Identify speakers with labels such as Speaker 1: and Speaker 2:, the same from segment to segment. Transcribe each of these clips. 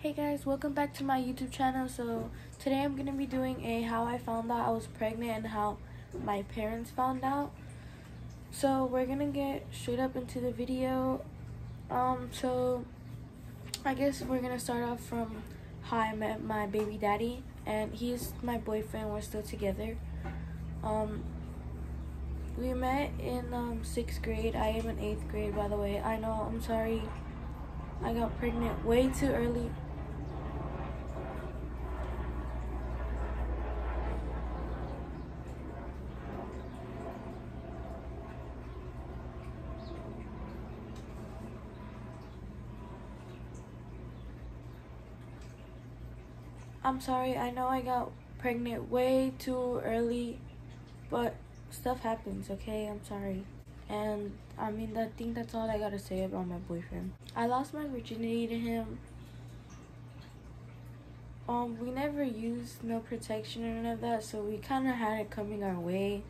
Speaker 1: Hey guys, welcome back to my YouTube channel. So today I'm gonna be doing a how I found out I was pregnant and how my parents found out. So we're gonna get straight up into the video. So I guess we're gonna start off from how I met my baby daddy, and he's my boyfriend. We're still together. We met in 6th grade. I am in 8th grade, by the way. I know, I'm sorry, I got pregnant way too early. I'm sorry, I know I got pregnant way too early, but stuff happens, okay? I'm sorry. And I mean, I think that's all I gotta say about my boyfriend. I lost my virginity to him. We never used no protection or none of that, so we kind of had it coming our way.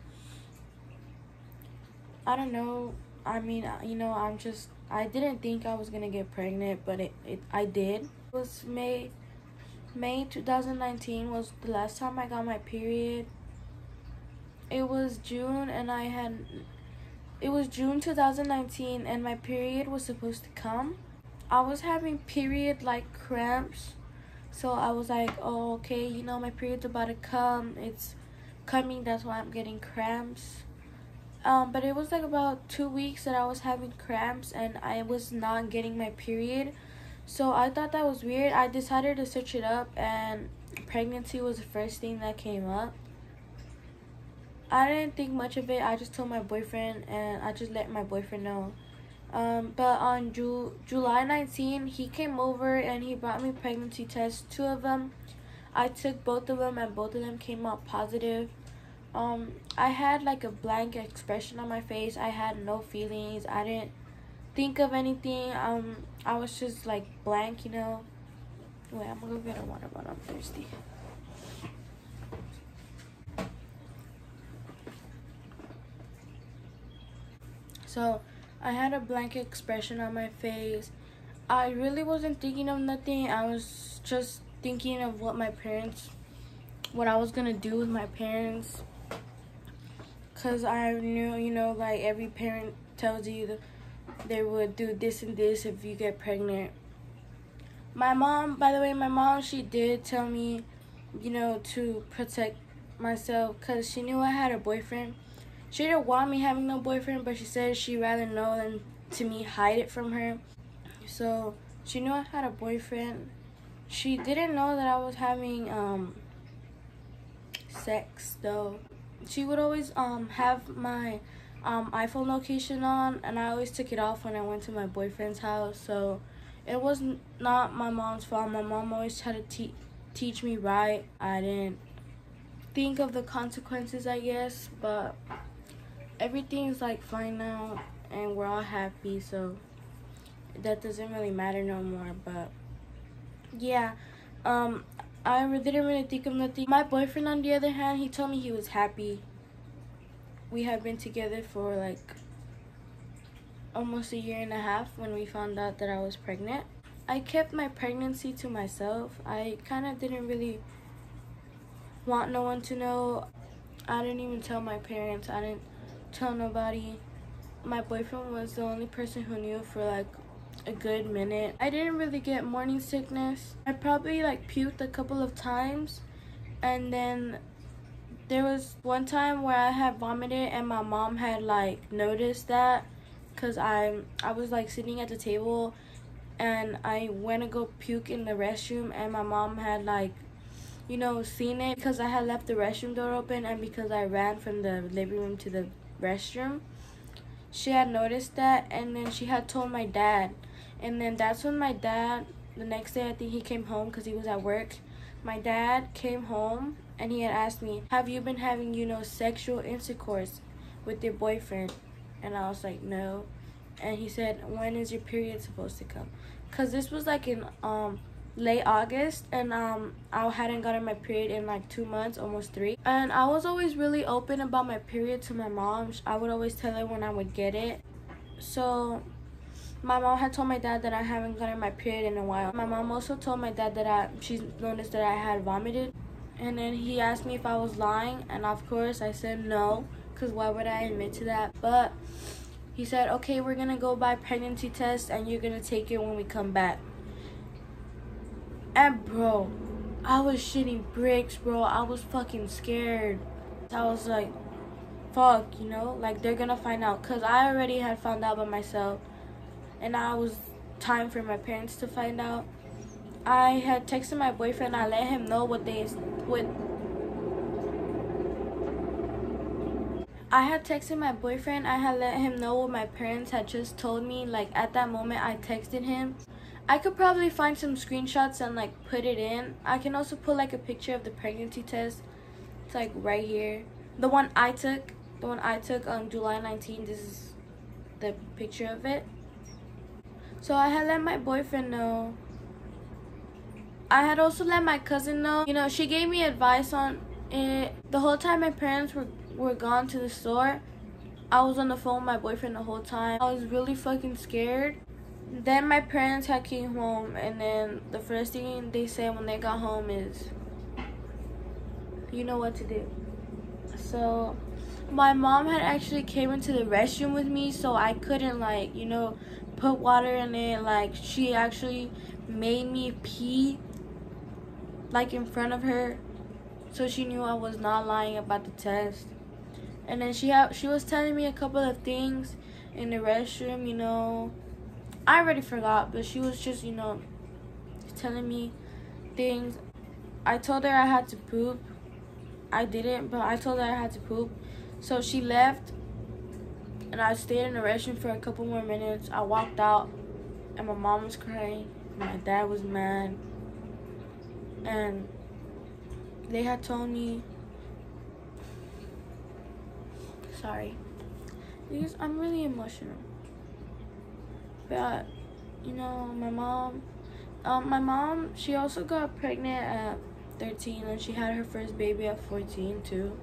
Speaker 1: I don't know. I mean, you know, I didn't think I was gonna get pregnant, but I did. It was May 2019 was the last time I got my period. It was June June 2019 and my period was supposed to come. I was having period like cramps. So I was like, oh, okay, you know, my period's about to come. It's coming, that's why I'm getting cramps. But it was like about 2 weeks that I was having cramps and I was not getting my period. So I thought that was weird. I decided to search it up and pregnancy was the first thing that came up. I didn't think much of it. I just told my boyfriend and I just let my boyfriend know. But on July 19, he came over and he brought me pregnancy tests, 2 of them. I took both of them and both of them came out positive. I had like a blank expression on my face. I had no feelings. I didn't think of anything. I was just like blank, you know. Wait, I'm gonna go get a water bottle. I'm thirsty. So I had a blank expression on my face. I really wasn't thinking of nothing. I was just thinking of what I was gonna do with my parents. Cause I knew, you know, like every parent tells you that they would do this and this if you get pregnant. My mom, by the way, she did tell me, you know, to protect myself because she knew I had a boyfriend. She didn't want me having no boyfriend, but she said she'd rather know than to me hide it from her. So she knew I had a boyfriend. She didn't know that I was having sex though. She would always have my iPhone location on, and I always took it off when I went to my boyfriend's house. So it was not my mom's fault. My mom always tried to teach me right. I didn't think of the consequences, I guess, but everything's like fine now and we're all happy, so that doesn't really matter no more. But yeah, I didn't really think of nothing. My boyfriend, on the other hand, he told me he was happy. We had been together for like almost 1.5 years when we found out that I was pregnant. I kept my pregnancy to myself. I kind of didn't really want no one to know. I didn't even tell my parents. I didn't tell nobody. My boyfriend was the only person who knew for like a good minute. I didn't really get morning sickness. I probably like puked a couple of times, and then there was one time where I had vomited and my mom had like noticed that because I was like sitting at the table and I went to go puke in the restroom, and my mom had like, you know, seen it because I had left the restroom door open, and because I ran from the living room to the restroom, she had noticed that, and then she had told my dad. And then that's when my dad, the next day, I think he came home because he was at work. My dad came home and he had asked me, have you been having, you know, sexual intercourse with your boyfriend? And I was like, no. And he said, when is your period supposed to come? Because this was like in late August, and I hadn't gotten my period in like 2 months, almost 3. And I was always really open about my period to my mom. I would always tell her when I would get it. So My mom had told my dad that I haven't gotten my period in a while. My mom also told my dad that she noticed that I had vomited. And then he asked me if I was lying, and of course I said no, because why would I admit to that? But he said, okay, we're gonna go buy pregnancy test and you're gonna take it when we come back. And bro, I was shitting bricks, bro. I was fucking scared. I was like, fuck, you know, like they're gonna find out, because I already had found out by myself, and now it was time for my parents to find out. I had texted my boyfriend. I let him know I had texted my boyfriend. I had let him know what my parents had just told me. Like at that moment, I texted him. I could probably find some screenshots and like put it in. I can also put like a picture of the pregnancy test. It's like right here. The one I took on July 19th. This is the picture of it. So I had let my boyfriend know. I had also let my cousin know. You know, she gave me advice on it. The whole time my parents were gone to the store, I was on the phone with my boyfriend the whole time. I was really fucking scared. Then my parents had came home, and then the first thing they said when they got home is, you know what to do. So my mom had actually came into the restroom with me, so I couldn't like, you know, put water in it. Like she actually made me pee like in front of her, so she knew I was not lying about the test. And then she was telling me a couple of things in the restroom, you know. I already forgot, but she was just, you know, telling me things. I told her I had to poop. I didn't, but I told her I had to poop. So she left, and I stayed in the restroom for a couple more minutes. I walked out, and my mom was crying. My dad was mad. And they had told me, sorry, because I'm really emotional. But, you know, my mom, she also got pregnant at 13, and she had her first baby at 14 too.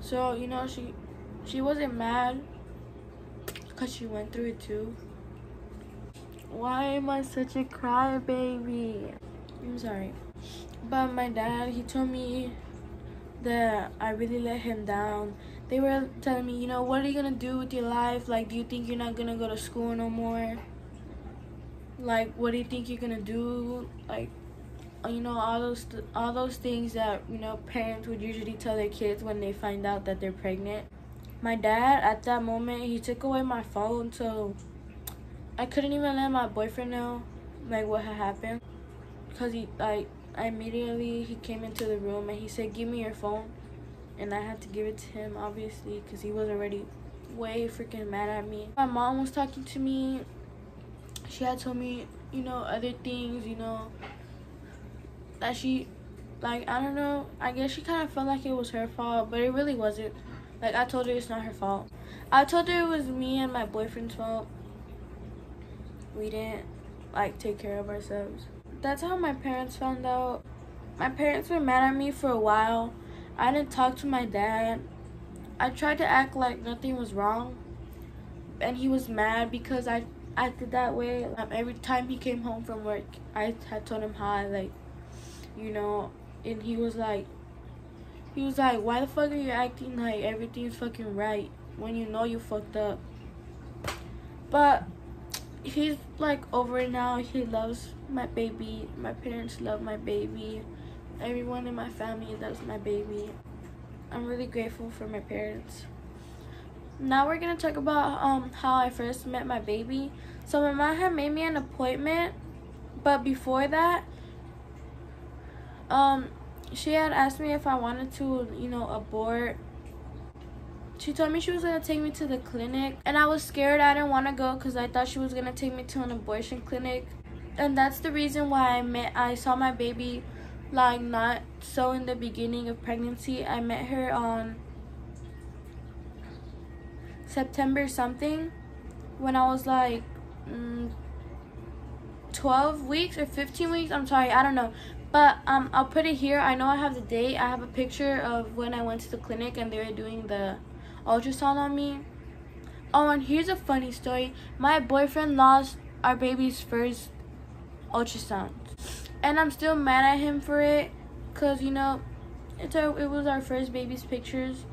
Speaker 1: So, you know, she wasn't mad because she went through it too. Why am I such a crybaby? I'm sorry. But my dad, he told me that I really let him down. They were telling me, you know, what are you gonna do with your life? Like, do you think you're not gonna go to school no more? Like, what do you think you're gonna do? Like, you know, all those things that, you know, parents would usually tell their kids when they find out that they're pregnant. My dad, at that moment, he took away my phone, so I couldn't even let my boyfriend know, like, what had happened. Because he came into the room and he said, give me your phone. And I had to give it to him, obviously, because he was already way freaking mad at me. My mom was talking to me. She had told me, you know, other things, you know, that she, like, I don't know, I guess she kind of felt like it was her fault, but it really wasn't. Like, I told her it's not her fault. I told her it was me and my boyfriend's fault. We didn't, like, take care of ourselves. That's how my parents found out. My parents were mad at me for a while. I didn't talk to my dad. I tried to act like nothing was wrong, and he was mad because I acted that way. Every time he came home from work, I had told him hi, like, you know, and he was like, why the fuck are you acting like everything's fucking right when you know you fucked up? But he's like over it now. He loves my baby. My parents love my baby. Everyone in my family loves my baby. I'm really grateful for my parents. Now we're gonna talk about how I first met my baby. So my mom had made me an appointment, but before that, she had asked me if I wanted to, you know, abort. She told me she was gonna take me to the clinic, and I was scared. I didn't want to go because I thought she was gonna take me to an abortion clinic, and that's the reason why I saw my baby, like, not so in the beginning of pregnancy. I met her on September something, when I was like 12 weeks or 15 weeks. I'm sorry, I don't know. But I'll put it here. I know I have the date. I have a picture of when I went to the clinic and they were doing the ultrasound on me. Oh, and here's a funny story. My boyfriend lost our baby's first ultrasound, and I'm still mad at him for it, cause you know, it was our first baby's pictures.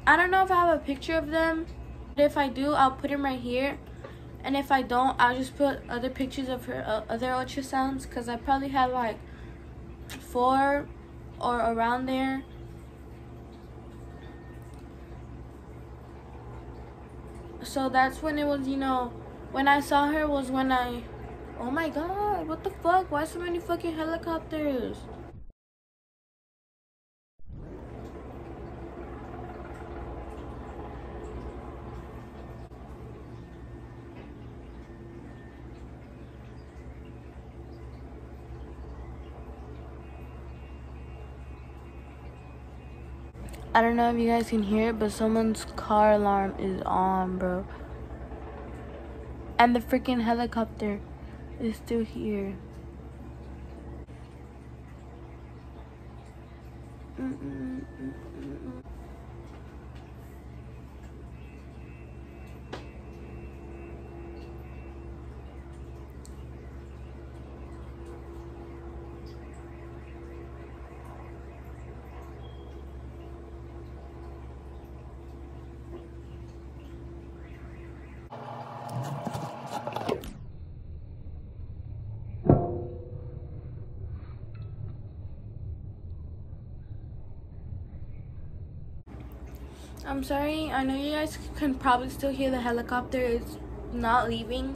Speaker 1: I don't know if I have a picture of them, but if I do, I'll put them right here. And if I don't, I'll just put other pictures of her other ultrasounds, because I probably had like 4 or around there. So that's when it was, you know, when I saw her was when oh my god, what the fuck? Why so many fucking helicopters? I don't know if you guys can hear it, but someone's car alarm is on, bro. And the freaking helicopter is still here. I'm sorry, I know you guys can probably still hear the helicopter. It's not leaving.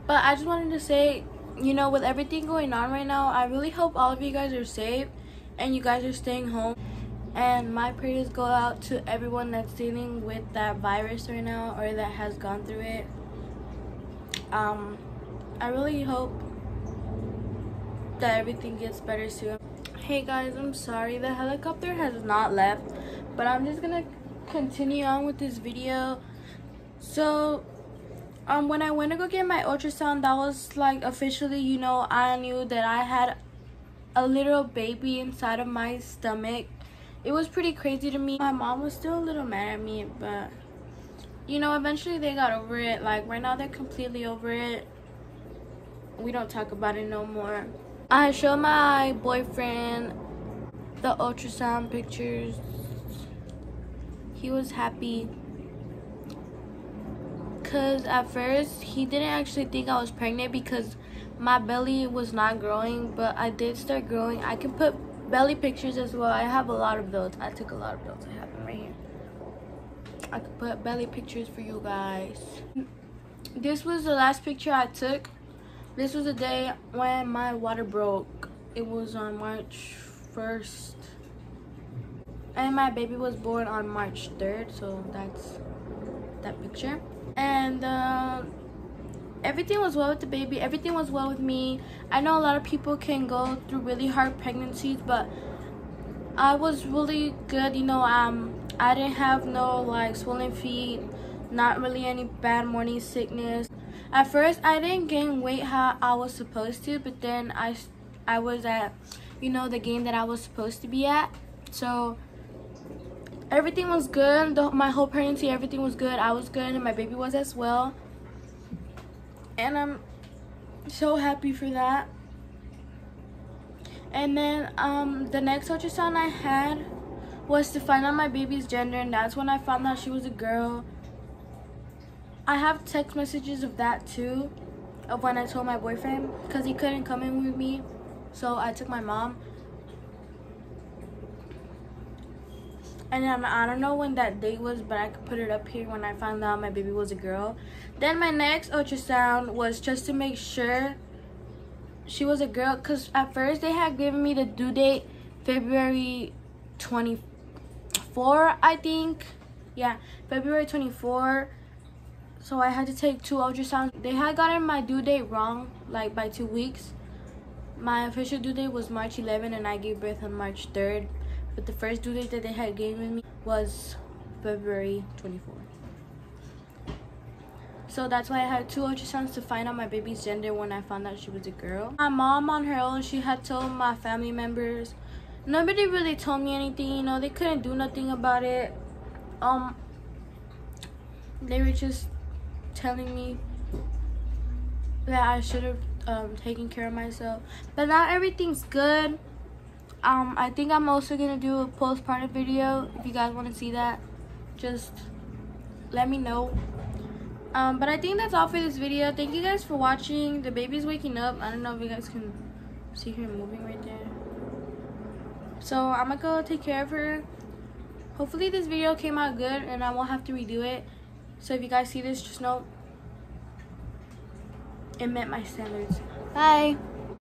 Speaker 1: But I just wanted to say, you know, with everything going on right now, I really hope all of you guys are safe and you guys are staying home. And my prayers go out to everyone that's dealing with that virus right now, or that has gone through it. I really hope that everything gets better soon. Hey guys, I'm sorry, the helicopter has not left, but I'm just gonna continue on with this video. So when I went to go get my ultrasound, that was like officially, you know, I knew that I had a little baby inside of my stomach. It was pretty crazy to me. My mom was still a little mad at me, but you know, eventually they got over it. Like right now they're completely over it. We don't talk about it no more. I showed my boyfriend the ultrasound pictures. He was happy, because at first he didn't actually think I was pregnant because my belly was not growing, but I did start growing. I can put belly pictures as well. I have a lot of those. I took a lot of those. I have them right here. I could put belly pictures for you guys. This was the last picture I took. This was the day when my water broke. It was on March 1st. And my baby was born on March 3rd, so that's that picture. And everything was well with the baby. Everything was well with me. I know a lot of people can go through really hard pregnancies, but I was really good. You know, I didn't have no like swollen feet, not really any bad morning sickness. At first, I didn't gain weight how I was supposed to, but then I was at, you know, the gain that I was supposed to be at. So everything was good. My whole pregnancy, everything was good. I was good, and my baby was as well. And I'm so happy for that. And then the next ultrasound I had was to find out my baby's gender, and that's when I found out she was a girl. I have text messages of that too, of when I told my boyfriend, because he couldn't come in with me, so I took my mom. And then I don't know when that date was, but I could put it up here when I found out my baby was a girl. Then my next ultrasound was just to make sure she was a girl, because at first they had given me the due date February 24, I think. Yeah, February 24. So I had to take 2 ultrasounds. They had gotten my due date wrong, like by 2 weeks. My official due date was March 11, and I gave birth on March 3rd. But the first due date that they had given me was February 24. So that's why I had 2 ultrasounds to find out my baby's gender when I found out she was a girl. My mom on her own, she had told my family members. Nobody really told me anything, you know, they couldn't do nothing about it. They were just telling me that I should have taken care of myself. But now everything's good. I think I'm also gonna do a postpartum video. If you guys want to see that, just let me know. But I think that's all for this video. Thank you guys for watching. The baby's waking up. I don't know if you guys can see her moving right there. So I'm gonna go take care of her. Hopefully this video came out good and I won't have to redo it. So if you guys see this, just know it met my standards. Bye.